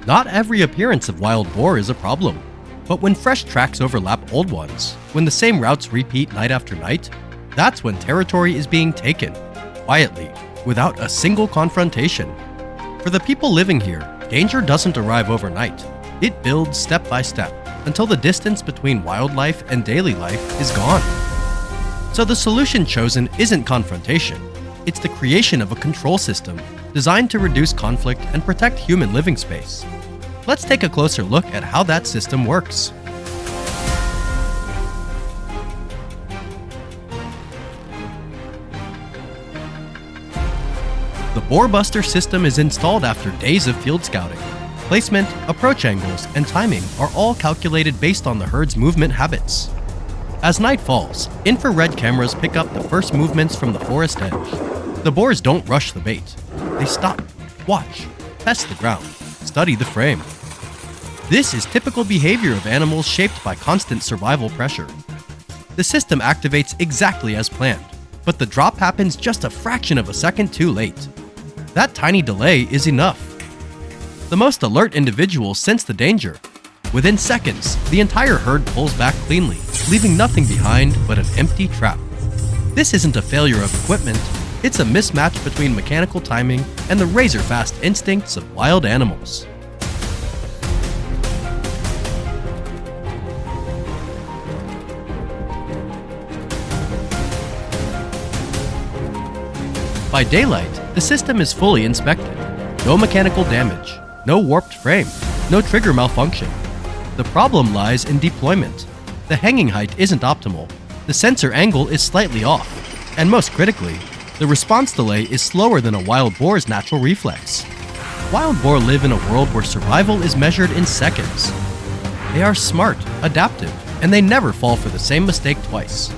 Not every appearance of wild boar is a problem, but when fresh tracks overlap old ones, when the same routes repeat night after night, that's when territory is being taken, quietly, without a single confrontation. For the people living here, danger doesn't arrive overnight. It builds step by step until the distance between wildlife and daily life is gone. So the solution chosen isn't confrontation, it's the creation of a control system designed to reduce conflict and protect human living space. Let's take a closer look at how that system works. The Boar Buster system is installed after days of field scouting. Placement, approach angles, and timing are all calculated based on the herd's movement habits. As night falls, infrared cameras pick up the first movements from the forest edge. The boars don't rush the bait. They stop, watch, test the ground, study the frame. This is typical behavior of animals shaped by constant survival pressure. The system activates exactly as planned, but the drop happens just a fraction of a second too late. That tiny delay is enough. The most alert individuals sense the danger. Within seconds, the entire herd pulls back cleanly, leaving nothing behind but an empty trap. This isn't a failure of equipment, it's a mismatch between mechanical timing and the razor-fast instincts of wild animals. By daylight, the system is fully inspected. No mechanical damage, no warped frame, no trigger malfunction. The problem lies in deployment. The hanging height isn't optimal, the sensor angle is slightly off, and most critically, the response delay is slower than a wild boar's natural reflex. Wild boar live in a world where survival is measured in seconds. They are smart, adaptive, and they never fall for the same mistake twice.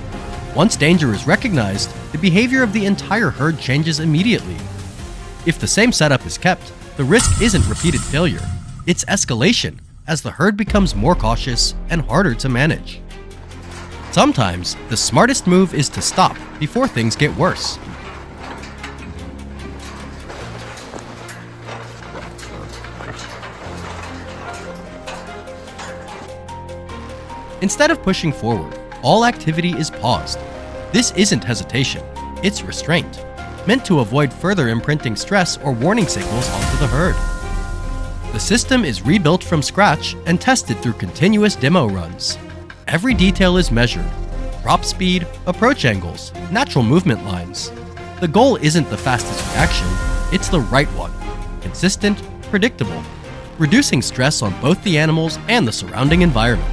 Once danger is recognized, the behavior of the entire herd changes immediately. If the same setup is kept, the risk isn't repeated failure, it's escalation as the herd becomes more cautious and harder to manage. Sometimes, the smartest move is to stop before things get worse. Instead of pushing forward, all activity is paused. This isn't hesitation, it's restraint, meant to avoid further imprinting stress or warning signals onto the herd. The system is rebuilt from scratch and tested through continuous demo runs. Every detail is measured: drop speed, approach angles, natural movement lines. The goal isn't the fastest reaction, it's the right one, consistent, predictable, reducing stress on both the animals and the surrounding environment.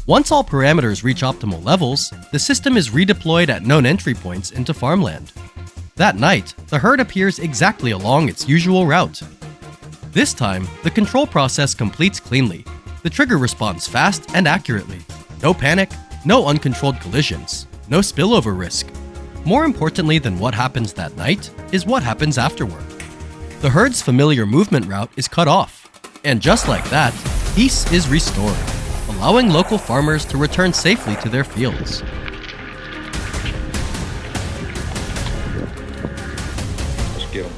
Once all parameters reach optimal levels, the system is redeployed at known entry points into farmland. That night, the herd appears exactly along its usual route. This time, the control process completes cleanly. The trigger responds fast and accurately. No panic, no uncontrolled collisions, no spillover risk. More importantly than what happens that night is what happens afterward. The herd's familiar movement route is cut off, and just like that, peace is restored, allowing local farmers to return safely to their fields. Let's get 'em.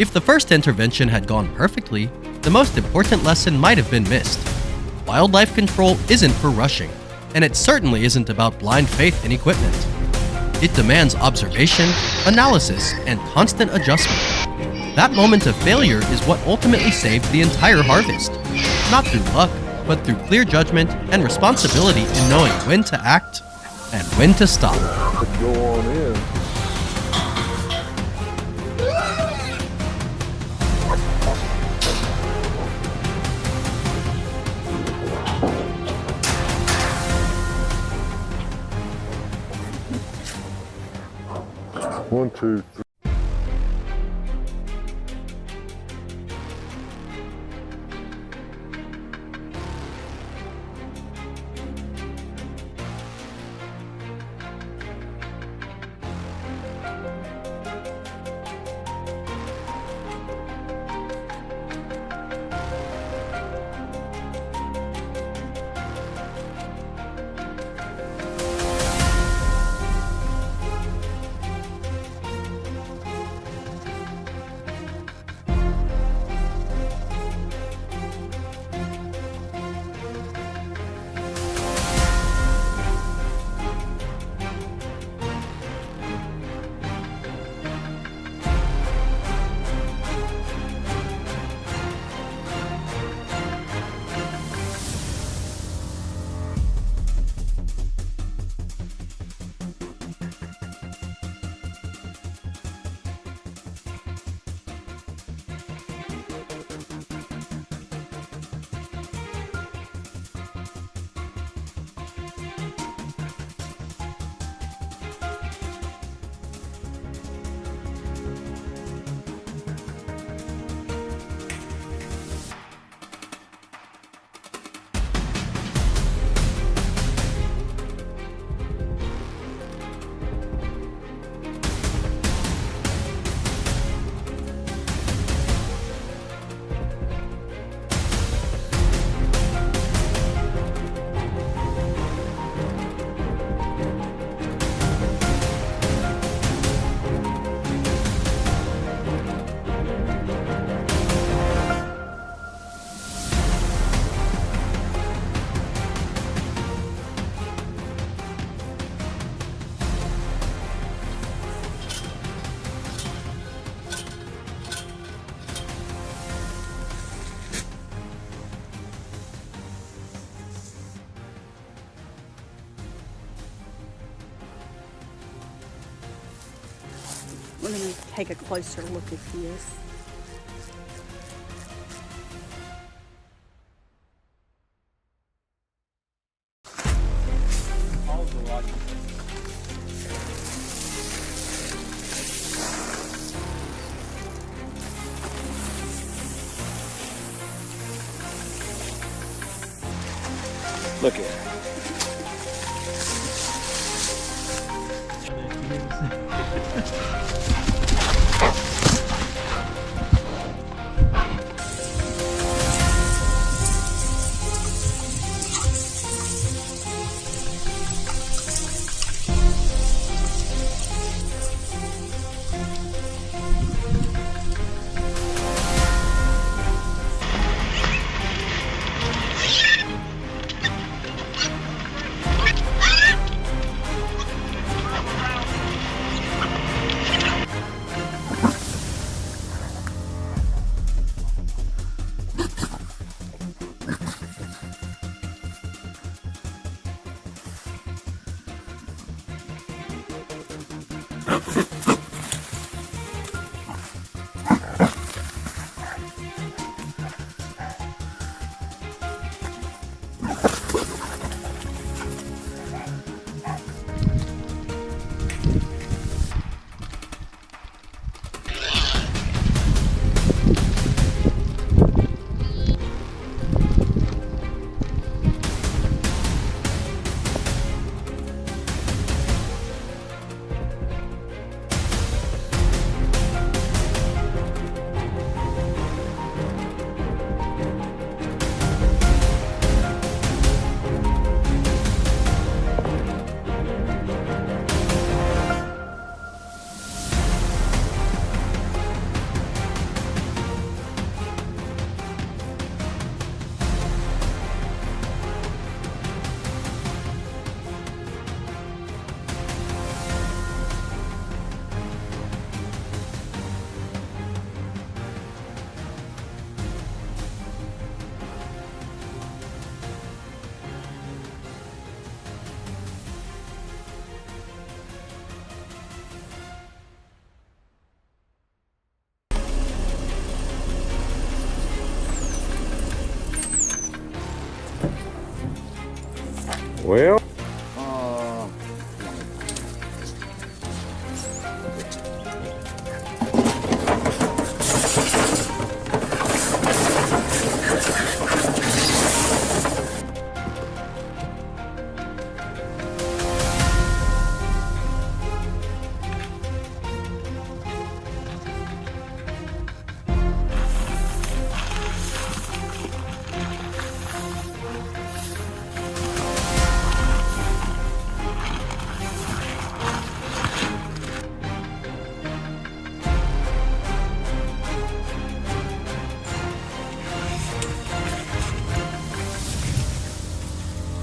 If the first intervention had gone perfectly, the most important lesson might have been missed. Wildlife control isn't for rushing, and it certainly isn't about blind faith in equipment. It demands observation, analysis, and constant adjustment. That moment of failure is what ultimately saved the entire harvest. Not through luck, but through clear judgment and responsibility in knowing when to act and when to stop. Go on in. One, two, three. We're going to take a closer look at this. Look at it. Well,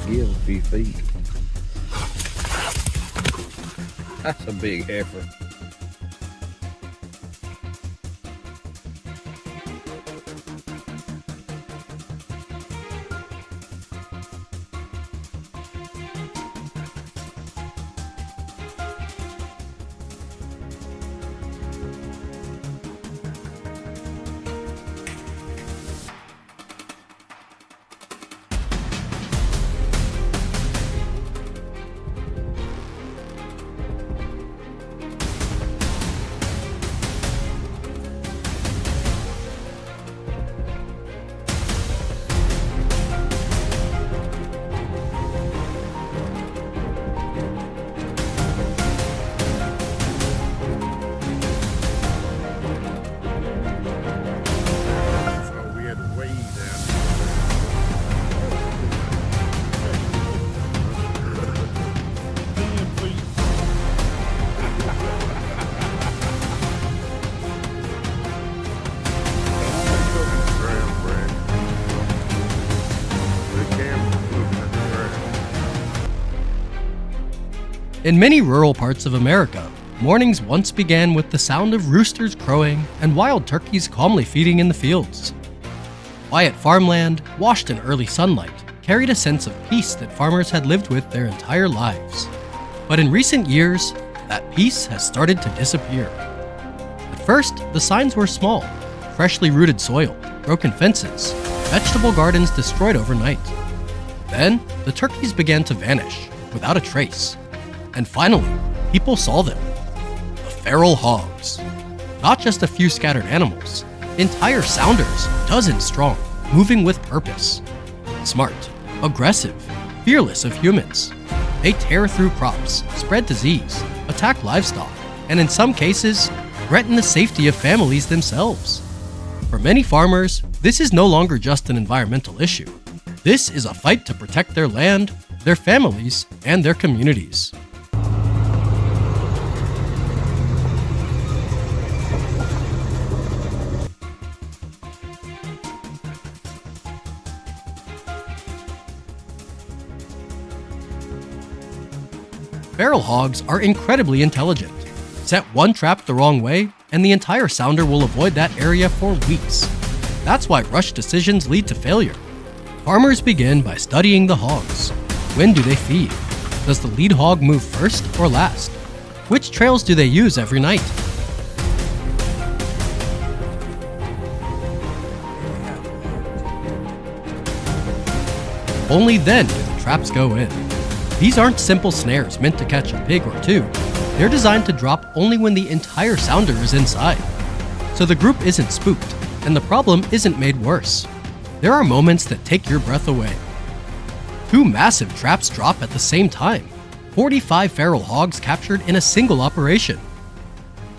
give a few feet. That's a big heifer. In many rural parts of America, mornings once began with the sound of roosters crowing and wild turkeys calmly feeding in the fields. Quiet farmland, washed in early sunlight, carried a sense of peace that farmers had lived with their entire lives. But in recent years, that peace has started to disappear. At first, the signs were small: freshly rooted soil, broken fences, vegetable gardens destroyed overnight. Then, the turkeys began to vanish, without a trace. And finally, people saw them. The feral hogs. Not just a few scattered animals, entire sounders, dozens strong, moving with purpose. Smart, aggressive, fearless of humans. They tear through crops, spread disease, attack livestock, and in some cases, threaten the safety of families themselves. For many farmers, this is no longer just an environmental issue. This is a fight to protect their land, their families, and their communities. Feral hogs are incredibly intelligent. Set one trap the wrong way, and the entire sounder will avoid that area for weeks. That's why rushed decisions lead to failure. Farmers begin by studying the hogs. When do they feed? Does the lead hog move first or last? Which trails do they use every night? Only then do the traps go in. These aren't simple snares meant to catch a pig or two. They're designed to drop only when the entire sounder is inside. So the group isn't spooked, and the problem isn't made worse. There are moments that take your breath away. 2 massive traps drop at the same time. 45 feral hogs captured in a single operation.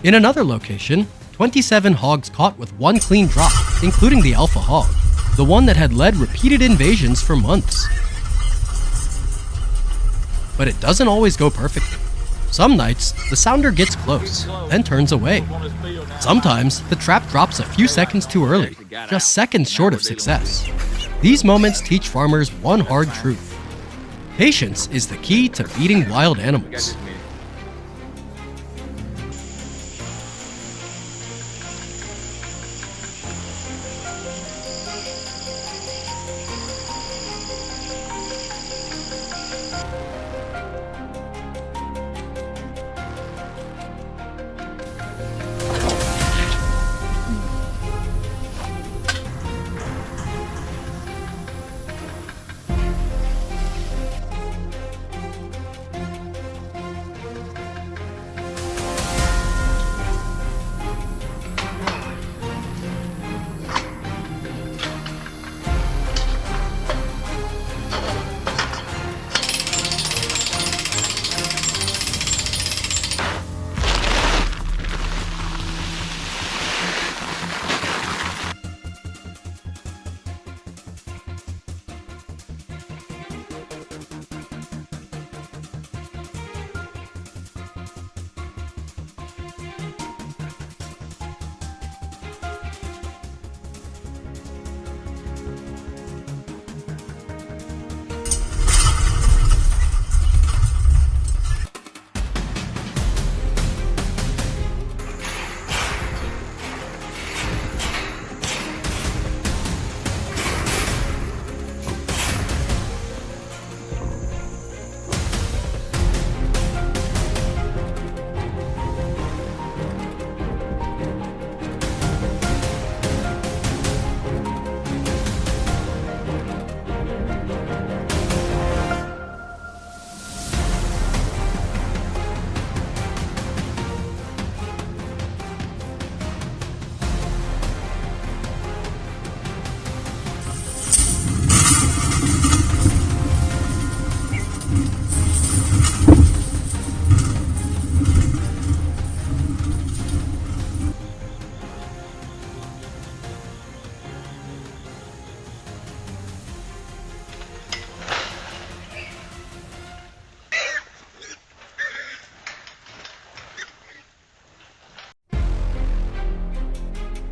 In another location, 27 hogs caught with one clean drop, including the alpha hog, the one that had led repeated invasions for months. But it doesn't always go perfectly. Some nights, the sounder gets close, then turns away. Sometimes, the trap drops a few seconds too early, just seconds short of success. These moments teach farmers one hard truth. Patience is the key to beating wild animals.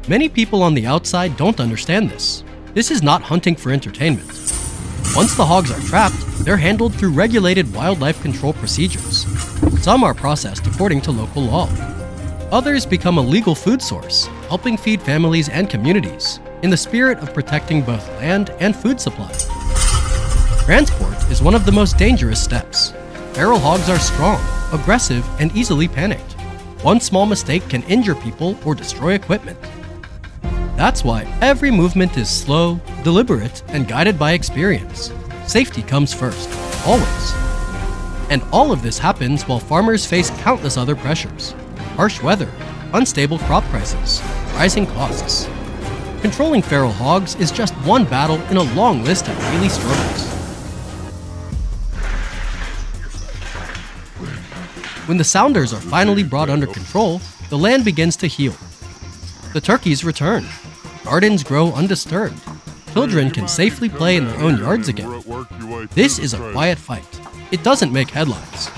Many people on the outside don't understand this. This is not hunting for entertainment. Once the hogs are trapped, they're handled through regulated wildlife control procedures. Some are processed according to local law. Others become a legal food source, helping feed families and communities, in the spirit of protecting both land and food supply. Transport is one of the most dangerous steps. Feral hogs are strong, aggressive, and easily panicked. One small mistake can injure people or destroy equipment. That's why every movement is slow, deliberate, and guided by experience. Safety comes first, always. And all of this happens while farmers face countless other pressures: harsh weather, unstable crop prices, rising costs. Controlling feral hogs is just one battle in a long list of daily struggles. When the sounders are finally brought under control, the land begins to heal. The turkeys return. Gardens grow undisturbed. Children can safely play in their own yards again. This is a quiet fight. It doesn't make headlines,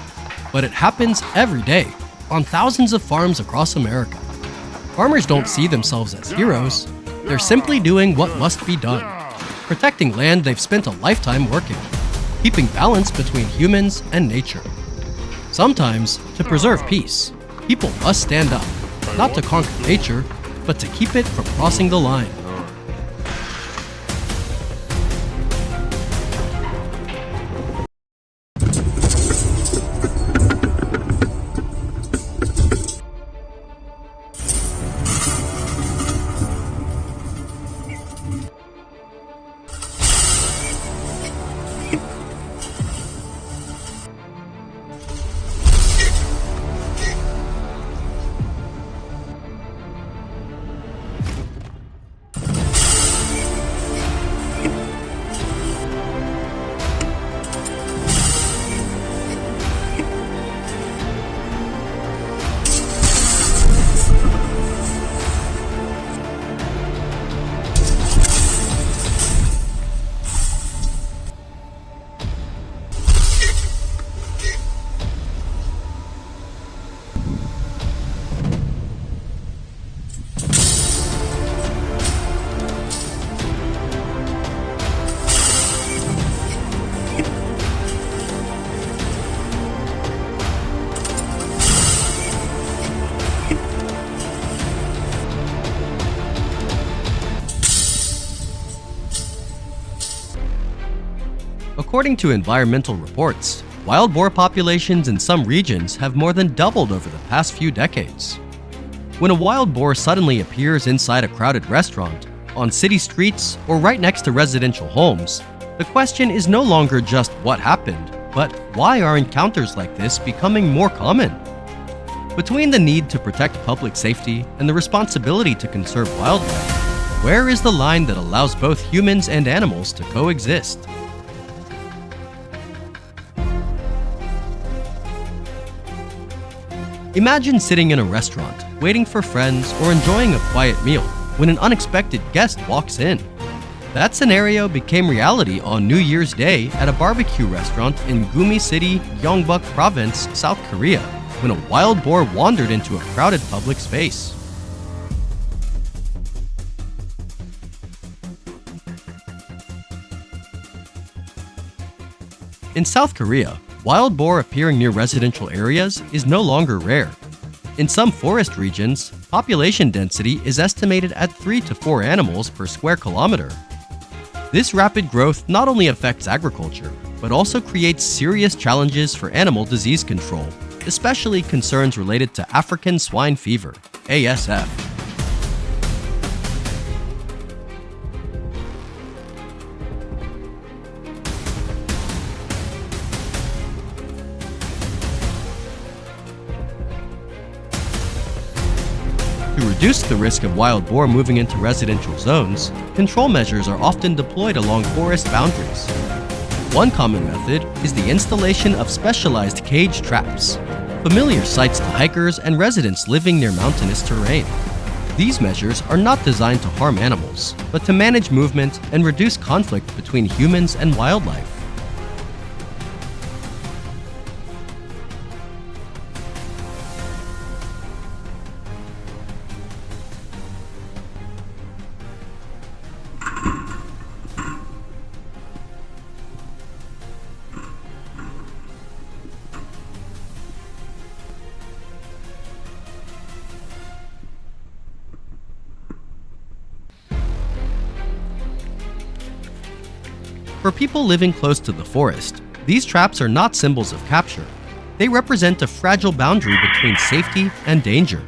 but it happens every day on thousands of farms across America. Farmers don't see themselves as heroes. They're simply doing what must be done, protecting land they've spent a lifetime working, keeping balance between humans and nature. Sometimes, to preserve peace, people must stand up, not to conquer nature, but to keep it from crossing the line. According to environmental reports, wild boar populations in some regions have more than doubled over the past few decades. When a wild boar suddenly appears inside a crowded restaurant, on city streets, or right next to residential homes, the question is no longer just what happened, but why are encounters like this becoming more common? Between the need to protect public safety and the responsibility to conserve wildlife, where is the line that allows both humans and animals to coexist? Imagine sitting in a restaurant, waiting for friends, or enjoying a quiet meal when an unexpected guest walks in. That scenario became reality on New Year's Day at a barbecue restaurant in Gumi City, Gyeongbuk Province, South Korea, when a wild boar wandered into a crowded public space. In South Korea, wild boar appearing near residential areas is no longer rare. In some forest regions, population density is estimated at 3 to 4 animals per square kilometer. This rapid growth not only affects agriculture, but also creates serious challenges for animal disease control, especially concerns related to African swine fever, ASF. To reduce the risk of wild boar moving into residential zones, control measures are often deployed along forest boundaries. One common method is the installation of specialized cage traps, familiar sights to hikers and residents living near mountainous terrain. These measures are not designed to harm animals, but to manage movement and reduce conflict between humans and wildlife. For people living close to the forest, these traps are not symbols of capture. They represent a fragile boundary between safety and danger.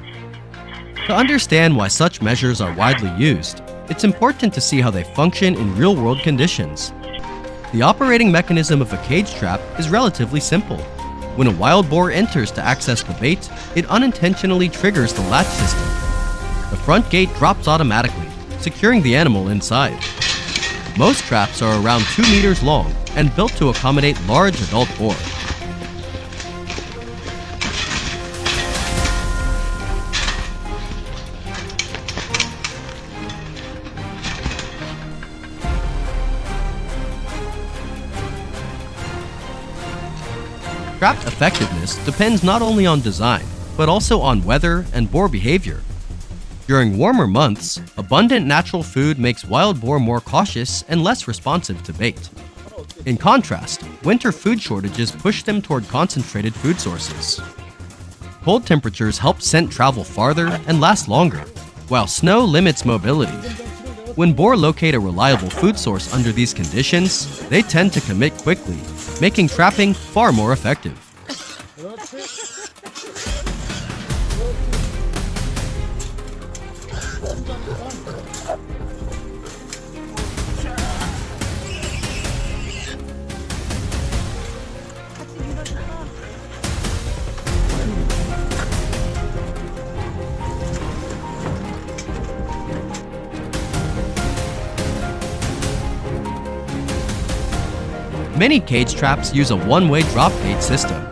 To understand why such measures are widely used, it's important to see how they function in real-world conditions. The operating mechanism of a cage trap is relatively simple. When a wild boar enters to access the bait, it unintentionally triggers the latch system. The front gate drops automatically, securing the animal inside. Most traps are around 2 meters long and built to accommodate large adult boar. Trap effectiveness depends not only on design, but also on weather and boar behavior. During warmer months, abundant natural food makes wild boar more cautious and less responsive to bait. In contrast, winter food shortages push them toward concentrated food sources. Cold temperatures help scent travel farther and last longer, while snow limits mobility. When boar locate a reliable food source under these conditions, they tend to commit quickly, making trapping far more effective. Many cage traps use a one-way drop gate system.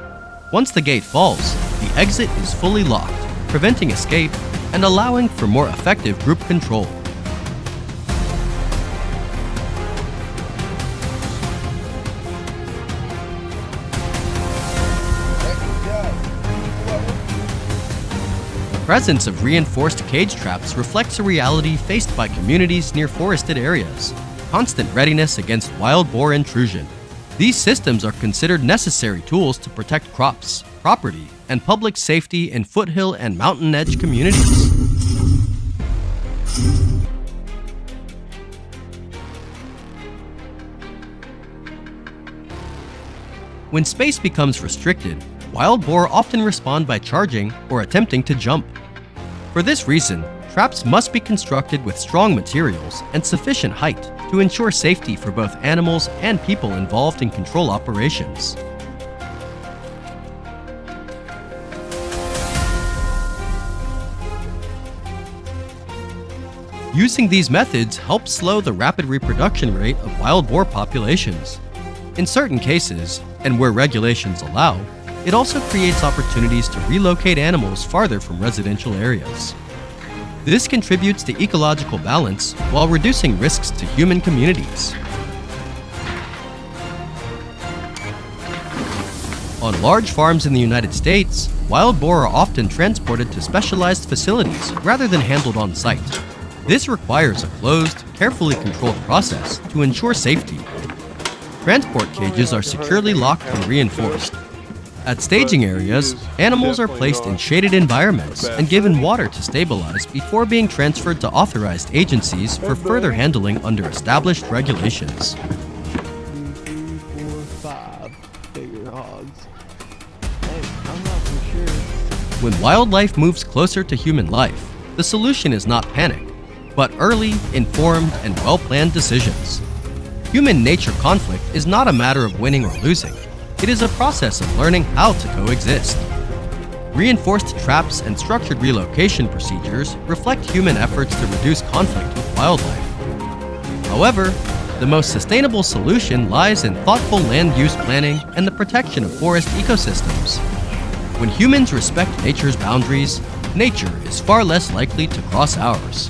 Once the gate falls, the exit is fully locked, preventing escape and allowing for more effective group control. The presence of reinforced cage traps reflects a reality faced by communities near forested areas: constant readiness against wild boar intrusion. These systems are considered necessary tools to protect crops, property, and public safety in foothill and mountain edge communities. When space becomes restricted, wild boar often respond by charging or attempting to jump. For this reason, traps must be constructed with strong materials and sufficient height to ensure safety for both animals and people involved in control operations. Using these methods helps slow the rapid reproduction rate of wild boar populations. In certain cases, and where regulations allow, it also creates opportunities to relocate animals farther from residential areas. This contributes to ecological balance while reducing risks to human communities. On large farms in the United States, wild boar are often transported to specialized facilities rather than handled on site. This requires a closed, carefully controlled process to ensure safety. Transport cages are securely locked and reinforced. At staging areas, animals are placed in shaded environments and given water to stabilize before being transferred to authorized agencies for further handling under established regulations. 2, 3, 4, 5 bigger hogs. Hey, I'm not for sure. When wildlife moves closer to human life, the solution is not panic, but early, informed, and well-planned decisions. Human-nature conflict is not a matter of winning or losing. It is a process of learning how to coexist. Reinforced traps and structured relocation procedures reflect human efforts to reduce conflict with wildlife. However, the most sustainable solution lies in thoughtful land use planning and the protection of forest ecosystems. When humans respect nature's boundaries, nature is far less likely to cross ours.